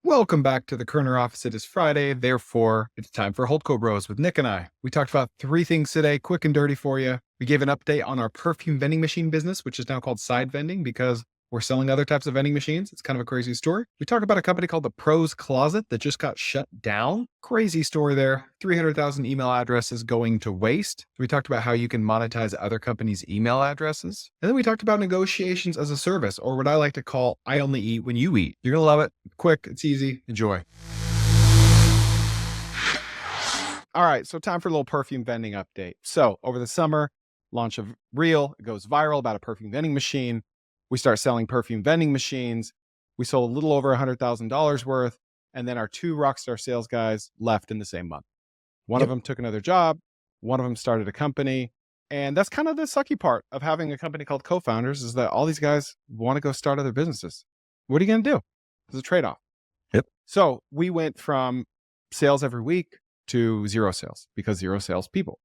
Welcome back to the Kerner office. It is Friday, therefore it's time for HoldCo Bros with Nick and I. We talked about three things today, quick and dirty for you. We gave an update on our perfume vending machine business, which is now called Side Vending because we're selling other types of vending machines. It's kind of a crazy story. We talked about a company called the Pros Closet that just got shut down. Crazy story there. 300,000 email addresses going to waste. We talked about how you can monetize other companies' email addresses. And then we talked about negotiations as a service, or what I like to call I only eat when you eat. You're going to love it. Quick, it's easy. Enjoy. All right, so time for a little perfume vending update. So over the summer, launch of Reel, it goes viral about a perfume vending machine. We start selling perfume vending machines. We sold a little over $100,000 worth. And then our two rockstar sales guys left in the same month. One of them took another job. One of them started a company. And that's kind of the sucky part of having a company called Co-Founders is that all these guys want to go start other businesses. What are you going to do? It's a trade-off. Yep. So we went from sales every week to zero sales because zero salespeople.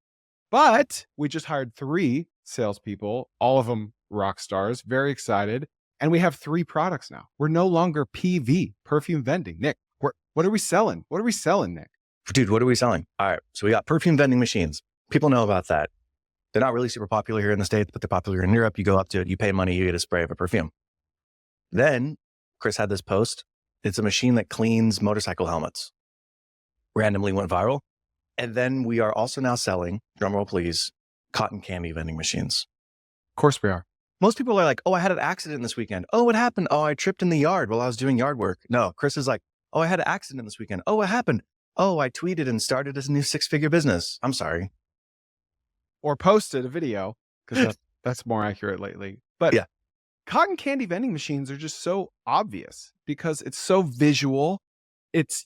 But we just hired 3 salespeople, all of them rock stars, very excited. And we have 3 products now. We're no longer PV, perfume vending. Nick, what are we selling? What are we selling, Nick? Dude, what are we selling? All right. So we got perfume vending machines. People know about that. They're not really super popular here in the States, but they're popular in Europe. You go up to it, you pay money, you get a spray of a perfume. Then Chris had this post. It's a machine that cleans motorcycle helmets. Randomly went viral. And then we are also now selling, drumroll please, cotton candy vending machines. Of course we are. Most people are like, oh, I had an accident this weekend. Oh, what happened? Oh, I tripped in the yard while I was doing yard work. No, Chris is like, oh, I had an accident this weekend. Oh, what happened? Oh, I tweeted and started a new 6-figure business. I'm sorry. Or posted a video because that's more accurate lately. But yeah, cotton candy vending machines are just so obvious because it's so visual.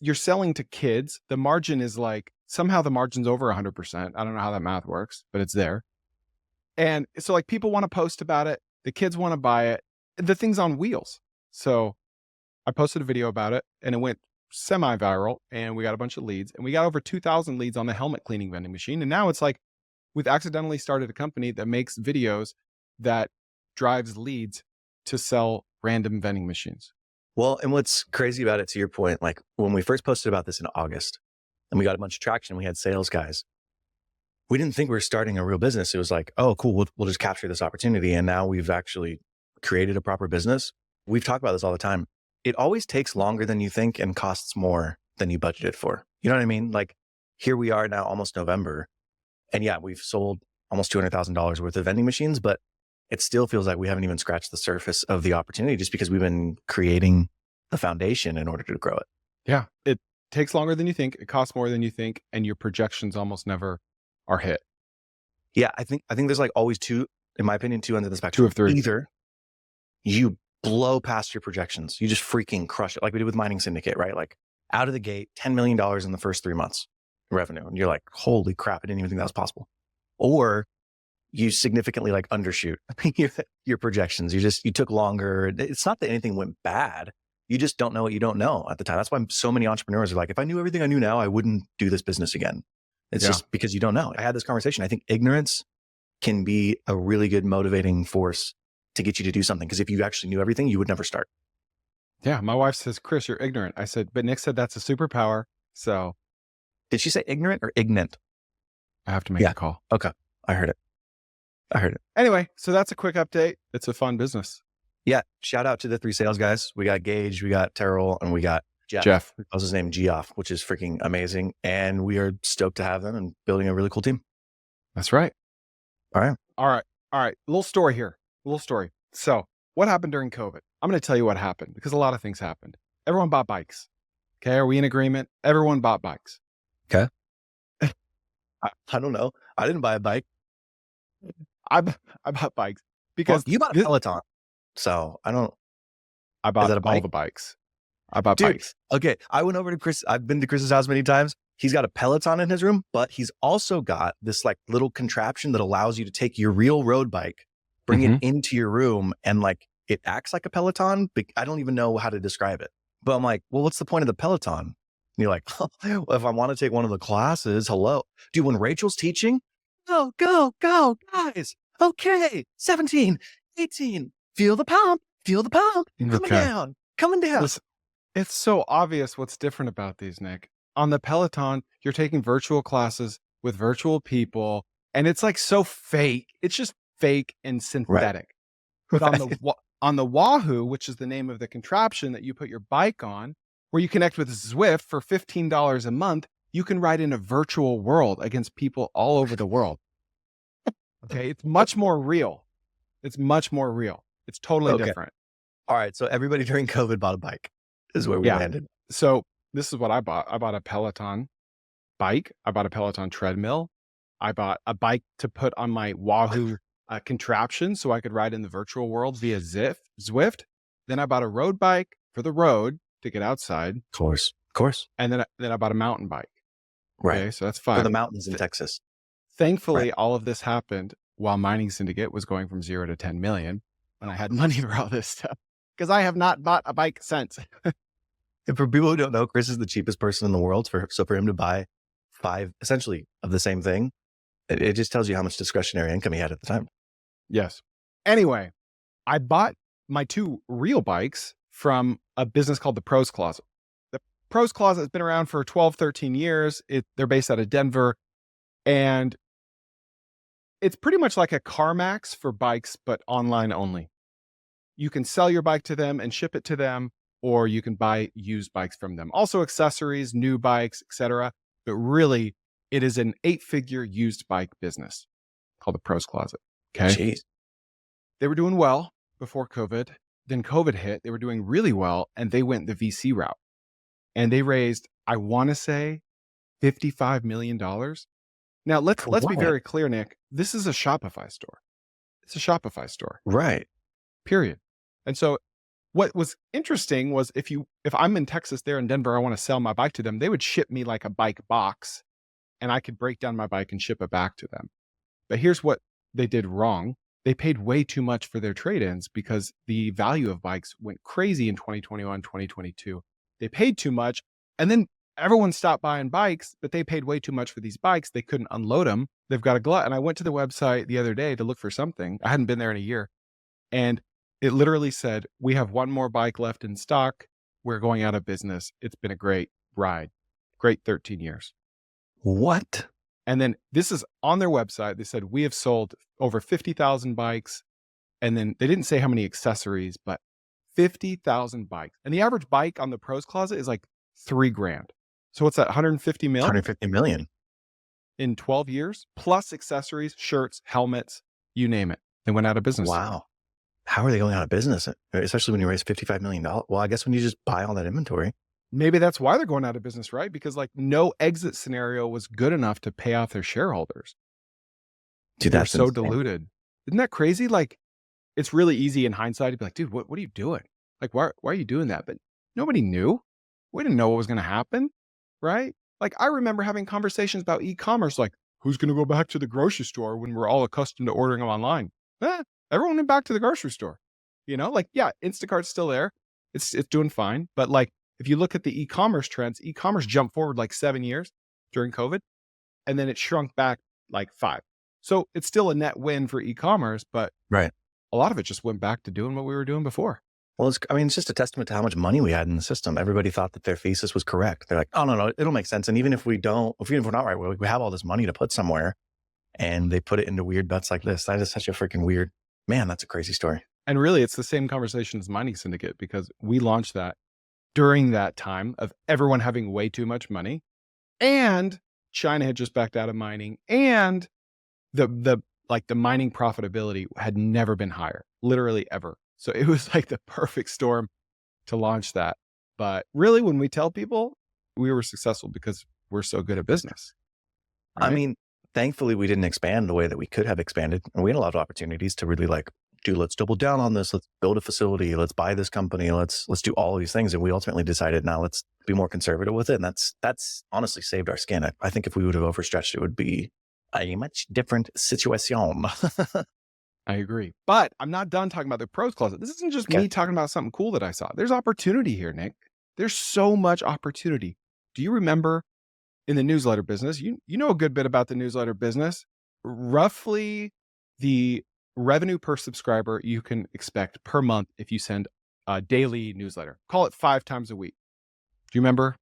You're selling to kids. The margin is like, somehow the margin's over 100%. I don't know how that math works, but it's there. And so like people want to post about it. The kids want to buy it. The thing's on wheels. So I posted a video about it and it went semi-viral and we got a bunch of leads and we got over 2,000 leads on the helmet cleaning vending machine. And now it's like, we've accidentally started a company that makes videos that drives leads to sell random vending machines. Well, and what's crazy about it, to your point, like when we first posted about this in August and we got a bunch of traction, we had sales guys. We didn't think we were starting a real business. It was like, oh, cool, we'll just capture this opportunity. And now we've actually created a proper business. We've talked about this all the time. It always takes longer than you think and costs more than you budgeted for. You know what I mean? Like here we are now, almost November. And yeah, we've sold almost $200,000 worth of vending machines, but it still feels like we haven't even scratched the surface of the opportunity just because we've been creating the foundation in order to grow it. Yeah. It takes longer than you think. It costs more than you think. And your projections almost never are hit. Yeah. I think there's like always two, in my opinion, two ends of the spectrum. 2 of 3. Either you blow past your projections, you just freaking crush it. Like we did with Mining Syndicate, right? Like out of the gate, $10 million in the first 3 months revenue. And you're like, holy crap, I didn't even think that was possible. Or you significantly like undershoot your projections. You took longer. It's not that anything went bad. You just don't know what you don't know at the time. That's why so many entrepreneurs are like, if I knew everything I knew now, I wouldn't do this business again. It's just because you don't know. I had this conversation. I think ignorance can be a really good motivating force to get you to do something. Because if you actually knew everything, you would never start. Yeah. My wife says, Chris, you're ignorant. I said, but Nick said that's a superpower. So. Did she say ignorant or ignorant? I have to make a call. Okay. I heard it. Anyway, so that's a quick update. It's a fun business. Yeah. Shout out to the 3 sales guys. We got Gage, we got Terrell, and we got Jeff. That was his name, Geoff, which is freaking amazing. And we are stoked to have them and building a really cool team. That's right. All right. Little story here. So what happened during COVID? I'm going to tell you what happened because a lot of things happened. Everyone bought bikes. Okay. Are we in agreement? Everyone bought bikes. Okay. I don't know. I didn't buy a bike. I bought bikes because you bought a Peloton. So I bought all the bikes. I bought bikes. Okay. I went over to Chris. I've been to Chris's house many times. He's got a Peloton in his room, but he's also got this like little contraption that allows you to take your real road bike, bring it into your room, and like it acts like a Peloton. But I don't even know how to describe it. But I'm like, well, what's the point of the Peloton? And you're like, oh, well, if I want to take one of the classes, hello. Dude, when Rachel's teaching, go, guys. Okay, 17, 18, feel the pump, coming down. It's so obvious what's different about these, Nick. On the Peloton, you're taking virtual classes with virtual people, and it's like so fake. It's just fake and Right. synthetic. But on the Wahoo, which is the name of the contraption that you put your bike on, where you connect with Zwift for $15 a month, you can ride in a virtual world against people all over the world. Okay, it's much more real. It's much more real. It's totally Okay. different. All right. So everybody during COVID bought a bike is where we Yeah. landed. So this is what I bought. I bought a Peloton bike. I bought a Peloton treadmill. I bought a bike to put on my Wahoo contraption so I could ride in the virtual world via Zwift. Then I bought a road bike for the road to get outside. Of course. Of course. And then I bought a mountain bike. Right. Okay, so that's For 5. the mountains in Texas. Thankfully, Right. all of this happened while Mining Syndicate was going from 0 to 10 million, and I had money for all this stuff because I have not bought a bike since. And for people who don't know, Chris is the cheapest person in the world. So for him to buy 5 essentially of the same thing, it just tells you how much discretionary income he had at the time. Yes. Anyway, I bought my 2 real bikes from a business called the Pros Closet. The Pros Closet has been around for 12, 13 years. They're based out of Denver, and it's pretty much like a CarMax for bikes, but online only. You can sell your bike to them and ship it to them, or you can buy used bikes from them. Also accessories, new bikes, etc. But really, it is an 8-figure used bike business called the Pros Closet. Okay. Jeez. They were doing well before COVID. Then COVID hit. They were doing really well, and they went the VC route. And they raised, I want to say, $55 million. Now, let's be very clear, Nick. This is a Shopify store. It's a Shopify store. Right. Period. And so what was interesting was if I'm in Texas, they're in Denver, I want to sell my bike to them, they would ship me like a bike box, and I could break down my bike and ship it back to them. But here's what they did wrong. They paid way too much for their trade-ins because the value of bikes went crazy in 2021, 2022. They paid too much, and then everyone stopped buying bikes, but they paid way too much for these bikes. They couldn't unload them. They've got a glut. And I went to the website the other day to look for something. I hadn't been there in a year. And it literally said, we have 1 more bike left in stock. We're going out of business. It's been a great ride. Great 13 years. What? And then this is on their website. They said, we have sold over 50,000 bikes. And then they didn't say how many accessories, but 50,000 bikes. And the average bike on the Pros Closet is like $3,000. So what's that? 150 million? 150 million. In 12 years, plus accessories, shirts, helmets, you name it. They went out of business. Wow. How are they going out of business? Especially when you raise $55 million. Well, I guess when you just buy all that inventory. Maybe that's why they're going out of business, right? Because like no exit scenario was good enough to pay off their shareholders. Dude, They're that's so insane. diluted. Isn't that crazy? Like, it's really easy in hindsight to be like, dude, what are you doing? Like, why are you doing that? But nobody knew. We didn't know what was going to happen, right? Like, I remember having conversations about e-commerce, like, who's going to go back to the grocery store when we're all accustomed to ordering them online? Everyone went back to the grocery store. You know, like, yeah, Instacart's still there. It's doing fine. But like, if you look at the e-commerce trends, e-commerce jumped forward like 7 years during COVID, and then it shrunk back like 5. So it's still a net win for e-commerce, but Right. a lot of it just went back to doing what we were doing before. Well, it's just a testament to how much money we had in the system. Everybody thought that their thesis was correct. They're like, oh, no, it'll make sense. And even if we're not right, we have all this money to put somewhere, and they put it into weird bets like this. That is such a freaking weird, man, that's a crazy story. And really, it's the same conversation as Mining Syndicate, because we launched that during that time of everyone having way too much money, and China had just backed out of mining, and the mining profitability had never been higher, literally ever. So it was like the perfect storm to launch that. But really, when we tell people, we were successful because we're so good at business. I right? mean, thankfully we didn't expand the way that we could have expanded. And we had a lot of opportunities to really like, dude, let's double down on this. Let's build a facility. Let's buy this company. Let's do all of these things. And we ultimately decided, now let's be more conservative with it. And that's honestly saved our skin. I think if we would have overstretched, it would be a much different situation. I agree. But I'm not done talking about the Pros Closet. This isn't just me talking about something cool that I saw. There's opportunity here, Nick. There's so much opportunity. Do you remember in the newsletter business, you know a good bit about the newsletter business, roughly the revenue per subscriber you can expect per month if you send a daily newsletter. Call it 5 times a week. Do you remember?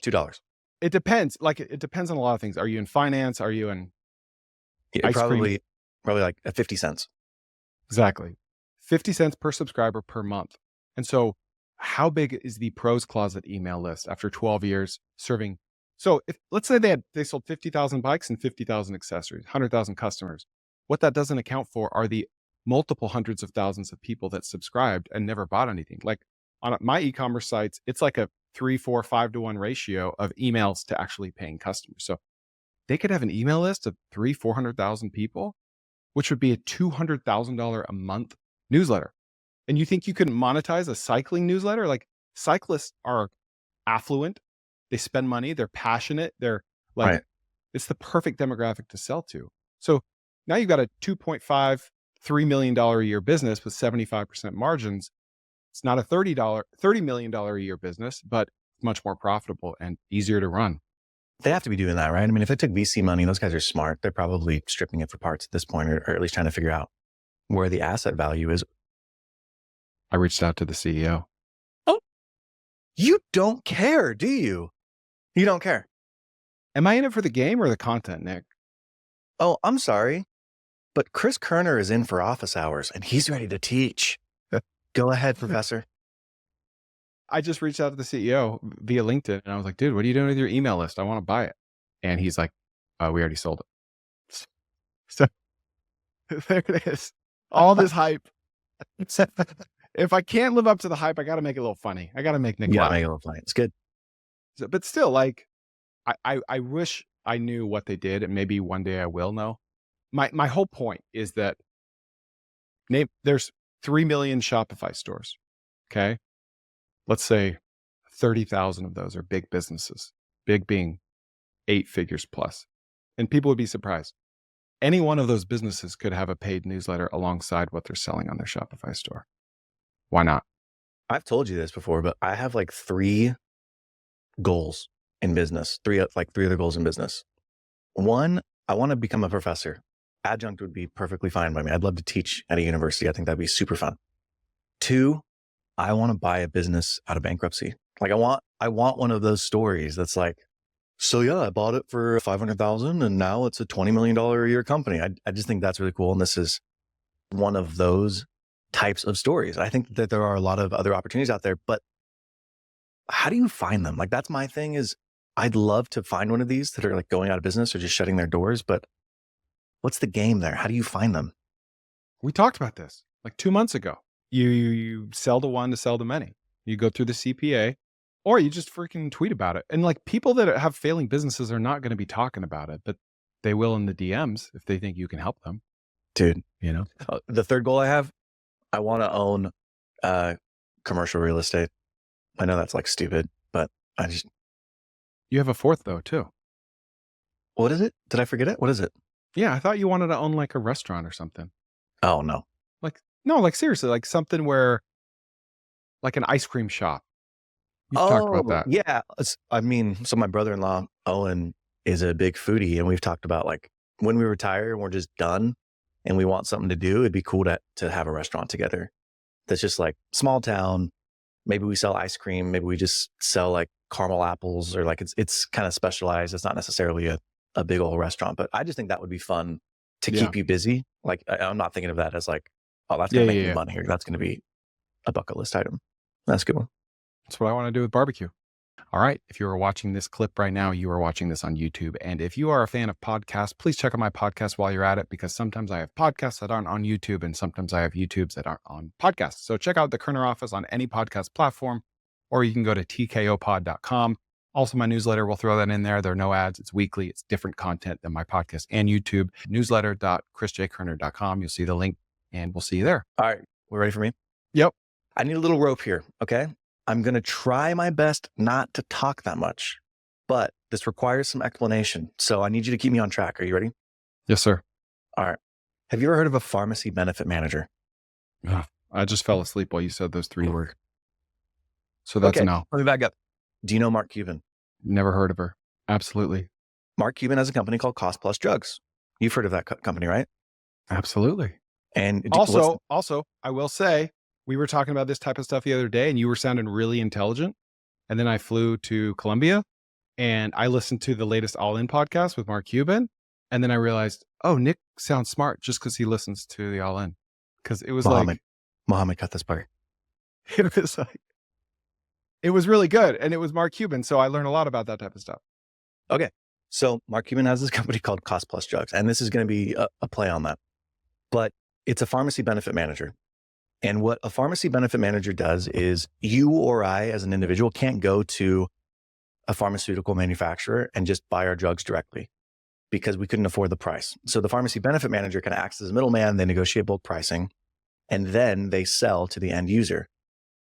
$2. It depends. Like it depends on a lot of things. Are you in finance? Are you in Yeah, ice cream? probably like 50 cents. Exactly. 50 cents per subscriber per month. And so how big is the pros closet email list after 12 years serving? So if let's say they sold 50,000 bikes and 50,000 accessories, 100,000 customers. What that doesn't account for are the multiple hundreds of thousands of people that subscribed and never bought anything. Like on my e-commerce sites, it's like a 3, 4, 5 to 1 ratio of emails to actually paying customers. So they could have an email list of 400,000 people, which would be a $200,000 a month newsletter. And you think you can monetize a cycling newsletter? Like cyclists are affluent, they spend money, they're passionate, they're like, Right. it's the perfect demographic to sell to. So now you've got a $2.5, $3 million a year business with 75% margins. It's not a $30 million a year business, but much more profitable and easier to run. They have to be doing that, right? I mean, if they took VC money, those guys are smart. They're probably stripping it for parts at this point, or at least trying to figure out where the asset value is. I reached out to the CEO. Oh, you don't care, do you? You don't care. Am I in it for the game or the content, Nick? Oh, I'm sorry, but Chris Kerner is in for office hours and he's ready to teach. Go ahead, professor. I just reached out to the CEO via LinkedIn and I was like, dude, what are you doing with your email list? I want to buy it. And he's like, we already sold it. So there it is. All this hype. If I can't live up to the hype, I got to make it a little funny. I got to make Nick laugh. Make it a little funny. It's good. So, but still, like, I wish I knew what they did, and maybe one day I will know. My whole point is that there's 3 million Shopify stores. Okay. Let's say 30,000 of those are big businesses, big being 8 figures plus. And people would be surprised. Any one of those businesses could have a paid newsletter alongside what they're selling on their Shopify store. Why not? I've told you this before, but I have like 3 goals in business, three other goals in business. 1, I want to become a professor. Adjunct would be perfectly fine by me. I'd love to teach at a university. I think that'd be super fun. 2, I want to buy a business out of bankruptcy. Like I want one of those stories that's like, so yeah, I bought it for $500,000 and now it's a $20 million a year company. I just think that's really cool. And this is one of those types of stories. I think that there are a lot of other opportunities out there, but how do you find them? Like that's my thing is I'd love to find one of these that are like going out of business or just shutting their doors, but what's the game there? How do you find them? We talked about this like 2 months ago. You sell to one to sell to many. You go through the CPA or you just freaking tweet about it. And like people that have failing businesses are not going to be talking about it, but they will in the DMs if they think you can help them. Dude, You know, the third goal I have, I want to own commercial real estate. I know that's like stupid, but you have a fourth though too. What is it? Did I forget it? What is it? Yeah, I thought you wanted to own like a restaurant or something. Oh no. Like no, like seriously, like something where like an ice cream shop. You've talked about that. Yeah. I mean, so my brother-in-law, Owen, is a big foodie, and we've talked about like when we retire and we're just done and we want something to do, it'd be cool to have a restaurant together. That's just like small town. Maybe we sell ice cream. Maybe we just sell like caramel apples or like it's kind of specialized. It's not necessarily a big old restaurant, but I just think that would be fun to keep you busy. Like I'm not thinking of that as like, oh, that's going to make me money here. That's going to be a bucket list item. That's a good one. That's what I want to do with barbecue. All right. If you are watching this clip right now, you are watching this on YouTube. And if you are a fan of podcasts, please check out my podcast while you're at it, because sometimes I have podcasts that aren't on YouTube and sometimes I have YouTubes that aren't on podcasts. So check out the Kerner Office on any podcast platform, or you can go to tkopod.com. Also, my newsletter, we'll throw that in there. There are no ads. It's weekly. It's different content than my podcast and YouTube. Newsletter.chrisjkerner.com. You'll see the link and we'll see you there. All right. We're ready for me? Yep. I need a little rope here. Okay. I'm going to try my best not to talk that much, but this requires some explanation. So I need you to keep me on track. Are you ready? Yes, sir. All right. Have you ever heard of a pharmacy benefit manager? I just fell asleep while you said those 3 words. So that's okay. no. Let me back up. Do you know Mark Cuban? Never heard of her. Absolutely. Mark Cuban has a company called Cost Plus Drugs. You've heard of that company, right? Absolutely. And also, I will say, we were talking about this type of stuff the other day and you were sounding really intelligent. And then I flew to Colombia and I listened to the latest All In podcast with Mark Cuban. And then I realized, oh, Nick sounds smart just because he listens to the All In. Because it was Mohammed cut this part. It was really good. And it was Mark Cuban. So I learned a lot about that type of stuff. Okay. So Mark Cuban has this company called Cost Plus Drugs, and this is going to be a play on that. But it's a pharmacy benefit manager. And what a pharmacy benefit manager does is you or I as an individual can't go to a pharmaceutical manufacturer and just buy our drugs directly because we couldn't afford the price. So the pharmacy benefit manager kind of acts as a middleman. They negotiate bulk pricing and then they sell to the end user.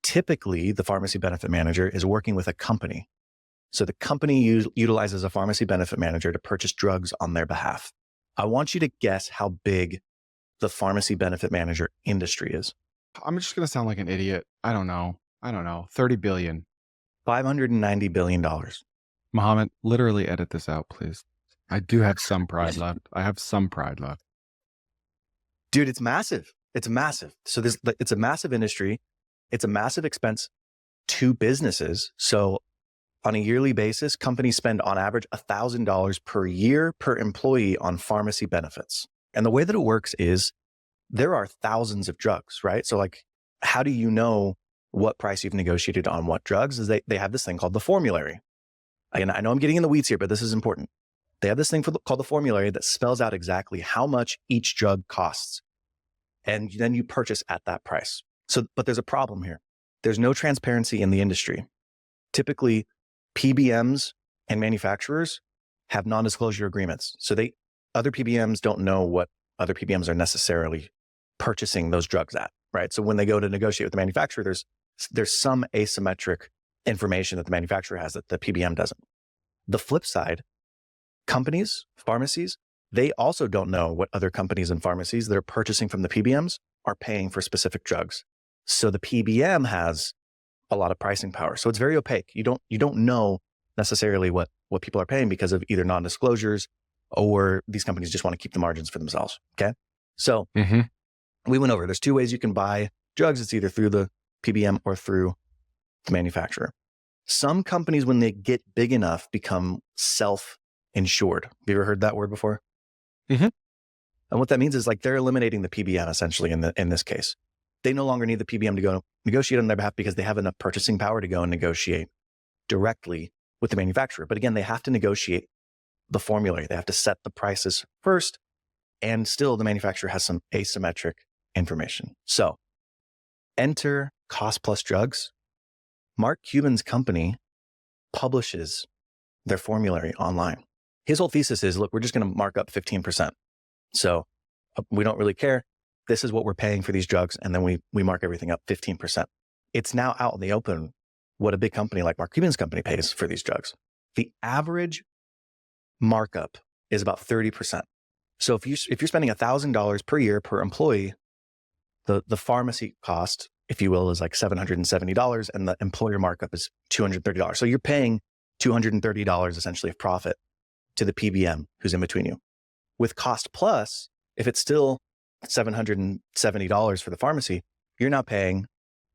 Typically, the pharmacy benefit manager is working with a company. So the company utilizes a pharmacy benefit manager to purchase drugs on their behalf. I want you to guess how big the pharmacy benefit manager industry is. I'm just going to sound like an idiot. I don't know. 30 billion. $590 billion. Mohammed, literally edit this out, please. I do have some pride left. Dude, it's massive. It's massive. So it's a massive industry. It's a massive expense to businesses. So on a yearly basis, companies spend on average $1,000 per year per employee on pharmacy benefits. And the way that it works is there are thousands of drugs, right? So like, how do you know what price you've negotiated on what drugs? Is they have this thing called the formulary. Again, I know I'm getting in the weeds here, but this is important. They have this thing called the formulary that spells out exactly how much each drug costs. And then you purchase at that price. So, but there's a problem here. There's no transparency in the industry. Typically, PBMs and manufacturers have non-disclosure agreements. So other PBMs don't know what other PBMs are necessarily purchasing those drugs at, right? So when they go to negotiate with the manufacturer, there's some asymmetric information that the manufacturer has that the PBM doesn't. The flip side, companies, pharmacies, they also don't know what other companies and pharmacies that are purchasing from the PBMs are paying for specific drugs. So the PBM has a lot of pricing power. So it's very opaque. You don't know necessarily what people are paying because of either non-disclosures or these companies just want to keep the margins for themselves. Okay. So we went over, there's two ways you can buy drugs. It's either through the PBM or through the manufacturer. Some companies, when they get big enough, become self-insured. Have you ever heard that word before? And what that means is like they're eliminating the PBM essentially in this case. They no longer need the PBM to go negotiate on their behalf because they have enough purchasing power to go and negotiate directly with the manufacturer. But again, they have to negotiate the formulary. They have to set the prices first. And still the manufacturer has some asymmetric information. So enter Cost Plus Drugs. Mark Cuban's company publishes their formulary online. His whole thesis is, look, we're just going to mark up 15%. So we don't really care. This is what we're paying for these drugs. And then we mark everything up 15%. It's now out in the open what a big company like Mark Cuban's company pays for these drugs. The average markup is about 30%. So if you're spending $1,000 per year per employee, the pharmacy cost, if you will, is like $770 and the employer markup is $230. So you're paying $230 essentially of profit to the PBM who's in between you. With Cost Plus, if it's still $770 for the pharmacy, you're now paying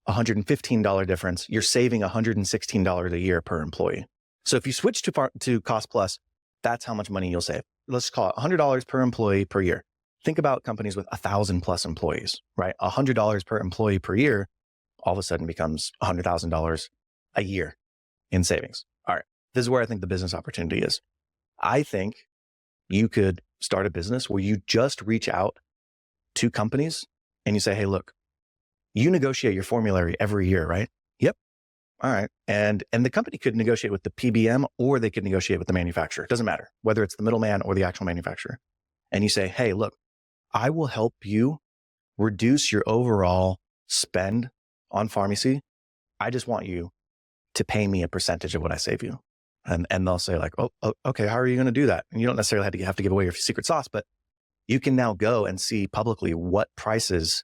$115 difference. You're saving $116 a year per employee. So if you switch to Cost Plus, that's how much money you'll save. Let's call it $100 per employee per year. Think about companies with 1,000 plus employees, right? $100 per employee per year all of a sudden becomes $100,000 a year in savings. All right. This is where I think the business opportunity is. I think you could start a business where you just reach out to companies and you say, hey, look, you negotiate your formulary every year, right? Yep. All right. And the company could negotiate with the PBM or they could negotiate with the manufacturer. It doesn't matter whether it's the middleman or the actual manufacturer. And you say, hey, look, I will help you reduce your overall spend on pharmacy. I just want you to pay me a percentage of what I save you. And they'll say like, oh, okay, how are you going to do that? And you don't necessarily have to give away your secret sauce, but you can now go and see publicly what prices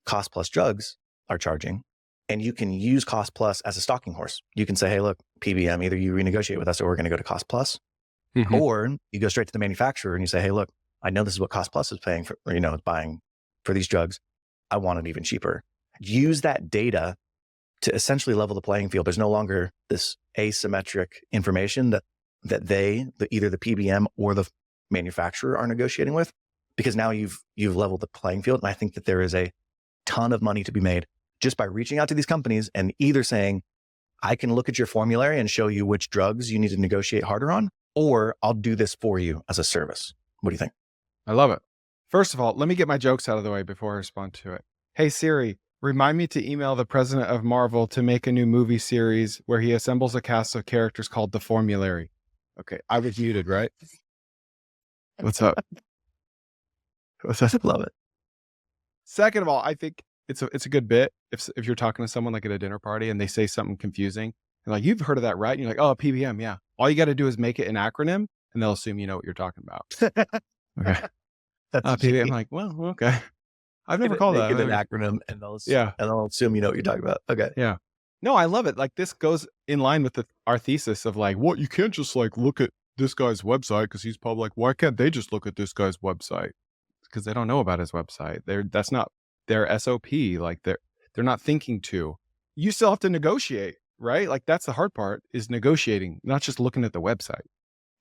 Cost Plus Drugs are charging. And you can use Cost Plus as a stalking horse. You can say, hey, look, PBM, either you renegotiate with us or we're going to go to Cost Plus. Or you go straight to the manufacturer and you say, hey, look, I know this is what Cost Plus is paying for, buying for these drugs. I want it even cheaper. Use that data to essentially level the playing field. There's no longer this asymmetric information that either the PBM or the manufacturer are negotiating with, because now you've leveled the playing field. And I think that there is a ton of money to be made just by reaching out to these companies and either saying, I can look at your formulary and show you which drugs you need to negotiate harder on, or I'll do this for you as a service. What do you think? I love it. First of all, let me get my jokes out of the way before I respond to it. Hey, Siri, remind me to email the president of Marvel to make a new movie series where he assembles a cast of characters called The Formulary. Okay, I was muted, right? What's up? What's up? Love it. Second of all, I think it's a good bit if you're talking to someone like at a dinner party and they say something confusing, and like, you've heard of that, right? And you're like, oh, PBM, yeah. All you got to do is make it an acronym, and they'll assume you know what you're talking about. Okay, That's PBM. I'm like, well, okay. I've never called that. Make it an acronym, and they'll assume you know what you're talking about. Okay. Yeah. No, I love it. Like, this goes in line with our thesis of like, what, you can't just like look at this guy's website because he's public. Why can't they just look at this guy's website? Because they don't know about his website. That's not their SOP. Like, they're not thinking to. You still have to negotiate, right? Like, that's the hard part, is negotiating, not just looking at the website.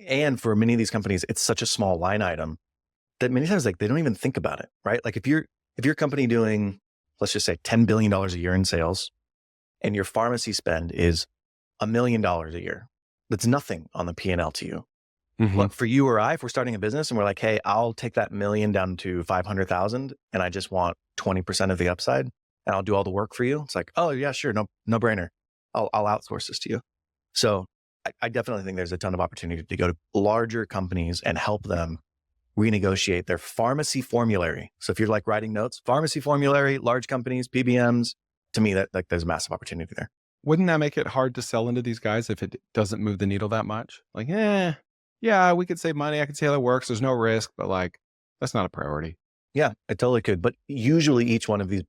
And for many of these companies, it's such a small line item that many times, like, they don't even think about it, right? Like, if your company doing, let's just say $10 billion a year in sales, and your pharmacy spend is $1 million a year, that's nothing on the P&L to you. Mm-hmm. But for you or I, if we're starting a business and we're like, hey, I'll take that $1 million down to 500,000 and I just want 20% of the upside and I'll do all the work for you. It's like, oh yeah, sure. No brainer. I'll outsource this to you. So I definitely think there's a ton of opportunity to go to larger companies and help them renegotiate their pharmacy formulary. So if you're like writing notes, pharmacy formulary, large companies, PBMs, to me, that like there's a massive opportunity there. Wouldn't that make it hard to sell into these guys if it doesn't move the needle that much? Like, yeah, we could save money. I can see how that works. There's no risk, but like, that's not a priority. Yeah, it totally could. But usually each one of these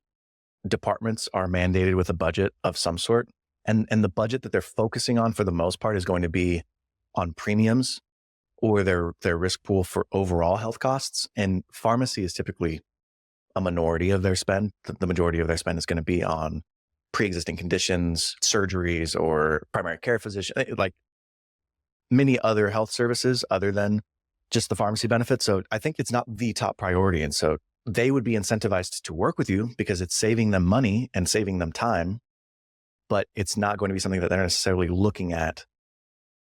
departments are mandated with a budget of some sort. And the budget that they're focusing on for the most part is going to be on premiums or their risk pool for overall health costs. And pharmacy is typically a minority of their spend. The majority of their spend is going to be on pre-existing conditions, surgeries, or primary care physician, like many other health services other than just the pharmacy benefits. So I think it's not the top priority. And so they would be incentivized to work with you because it's saving them money and saving them time, but it's not going to be something that they're necessarily looking at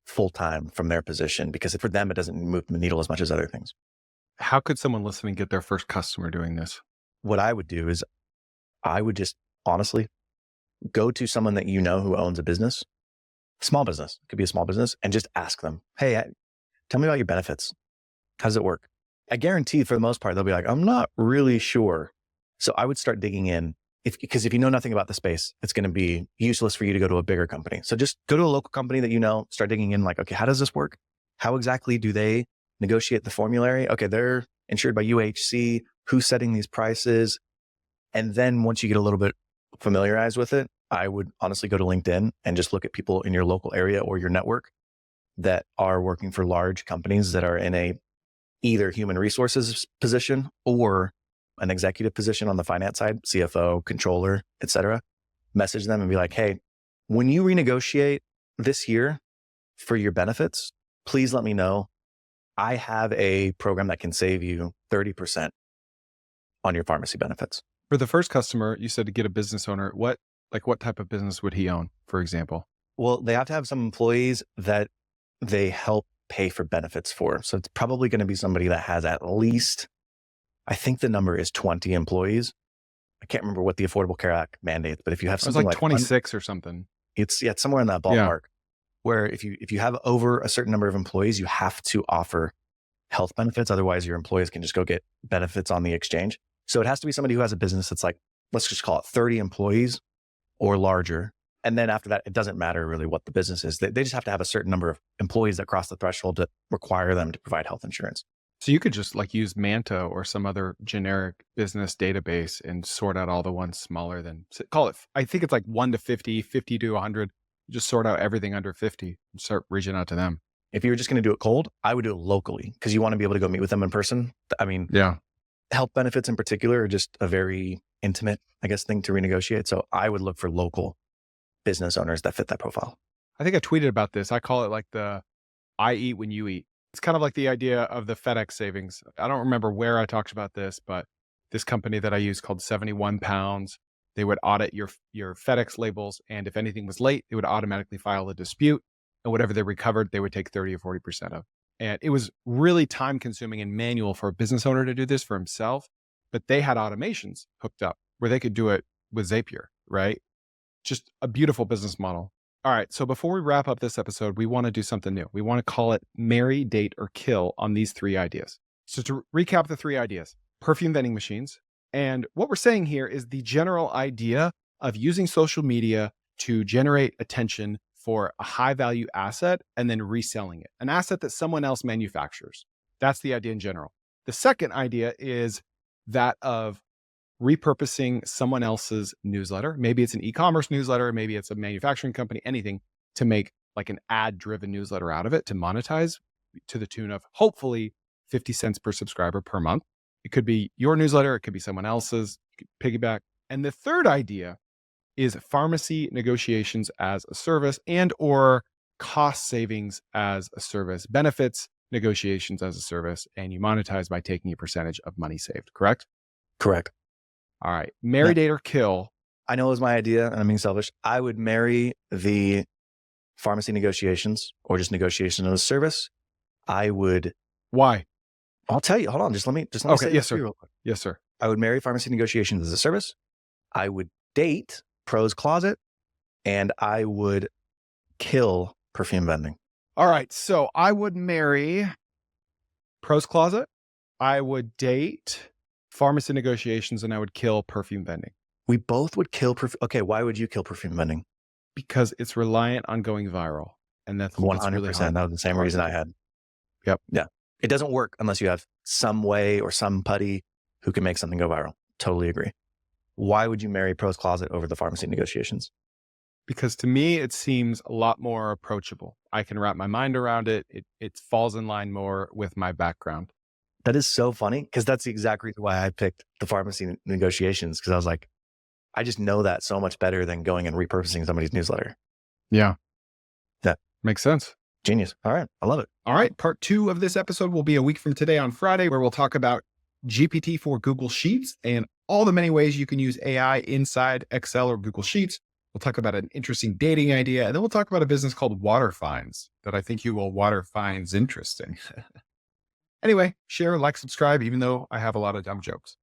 full-time from their position, because for them, it doesn't move the needle as much as other things. How could someone listening get their first customer doing this? What I would do is I would just honestly go to someone that you know who owns a business, small business, it could be a small business, and just ask them, hey, tell me about your benefits. How does it work? I guarantee for the most part, they'll be like, I'm not really sure. So I would start digging in because if you know nothing about the space, it's going to be useless for you to go to a bigger company. So just go to a local company that you know, start digging in like, okay, how does this work? How exactly do they negotiate the formulary? Okay, they're insured by UHC. Who's setting these prices? And then once you get a little bit familiarized with it, I would honestly go to LinkedIn and just look at people in your local area or your network that are working for large companies that are in a either human resources position or an executive position on the finance side, CFO, controller, et cetera. Message them and be like, hey, when you renegotiate this year for your benefits, please let me know. I have a program that can save you 30% on your pharmacy benefits. For the first customer, you said to get a business owner. What type of business would he own, for example? Well, they have to have some employees that they help pay for benefits for. So it's probably going to be somebody that has at least, I think the number is 20 employees. I can't remember what the Affordable Care Act mandates, but if you have something like 26 or something, it's somewhere in that ballpark. Where if you have over a certain number of employees, you have to offer health benefits. Otherwise, your employees can just go get benefits on the exchange. So it has to be somebody who has a business that's like, let's just call it 30 employees or larger. And then after that, it doesn't matter really what the business is. They just have to have a certain number of employees that cross the threshold to require them to provide health insurance. So you could just like use Manta or some other generic business database and sort out all the ones smaller than, call it, I think it's like 1 to 50, 50 to 100. Just sort out everything under 50 and start reaching out to them. If you were just going to do it cold, I would do it locally because you want to be able to go meet with them in person. I mean, health benefits in particular are just a very intimate, I guess, thing to renegotiate. So I would look for local business owners that fit that profile. I think I tweeted about this. I call it like the I eat when you eat. It's kind of like the idea of the FedEx savings. I don't remember where I talked about this, but this company that I use called 71 Pounds, they would audit your FedEx labels. And if anything was late, they would automatically file a dispute. And whatever they recovered, they would take 30 or 40% of. And it was really time consuming and manual for a business owner to do this for himself. But they had automations hooked up where they could do it with Zapier, right? Just a beautiful business model. All right. So before we wrap up this episode, we want to do something new. We want to call it marry, date, or kill on these 3 ideas. So to recap the 3 ideas, perfume vending machines. And what we're saying here is the general idea of using social media to generate attention for a high value asset and then reselling it, an asset that someone else manufactures. That's the idea in general. The second idea is that of repurposing someone else's newsletter. Maybe it's an e-commerce newsletter, maybe it's a manufacturing company, anything, to make like an ad-driven newsletter out of it to monetize to the tune of hopefully 50 cents per subscriber per month. It could be your newsletter, it could be someone else's, you could piggyback. And the third idea is pharmacy negotiations as a service and or cost savings as a service, benefits negotiations as a service, and you monetize by taking a percentage of money saved, correct? Correct. All right. Marry, Yeah. date, or kill. I know it was my idea, and I'm being selfish. I would marry the pharmacy negotiations or just negotiation of a service. I would. Why? I'll tell you. Hold on. Just let me Okay. say Yes, this to sir. you real quick. Yes, sir. I would marry pharmacy negotiations as a service. I would date Pros Closet, and I would kill perfume vending. All right. So I would marry Pros Closet. I would date pharmacy negotiations, and I would kill perfume vending We both would kill perfume. Okay, why would you kill perfume vending? because it's reliant on going viral. And that's 100%. really hard. That was the same hard reason to I do. had. Yep. Yeah. It doesn't work unless you have some way or some putty who can make something go viral. Totally agree. Why would you marry Pros Closet over the pharmacy negotiations? Because to me, it seems a lot more approachable. I can wrap my mind around it. It falls in line more with my background. That is so funny because that's the exact reason why I picked the pharmacy negotiations, because I was like, I just know that so much better than going and repurposing somebody's newsletter. Yeah. That makes sense. Genius. All right. I love it. All right. Part 2 of this episode will be a week from today on Friday, where we'll talk about GPT for Google Sheets and all the many ways you can use AI inside Excel or Google Sheets. We'll talk about an interesting dating idea, and then we'll talk about a business called Water Finds that I think you will water finds interesting. Anyway, share, like, subscribe, even though I have a lot of dumb jokes.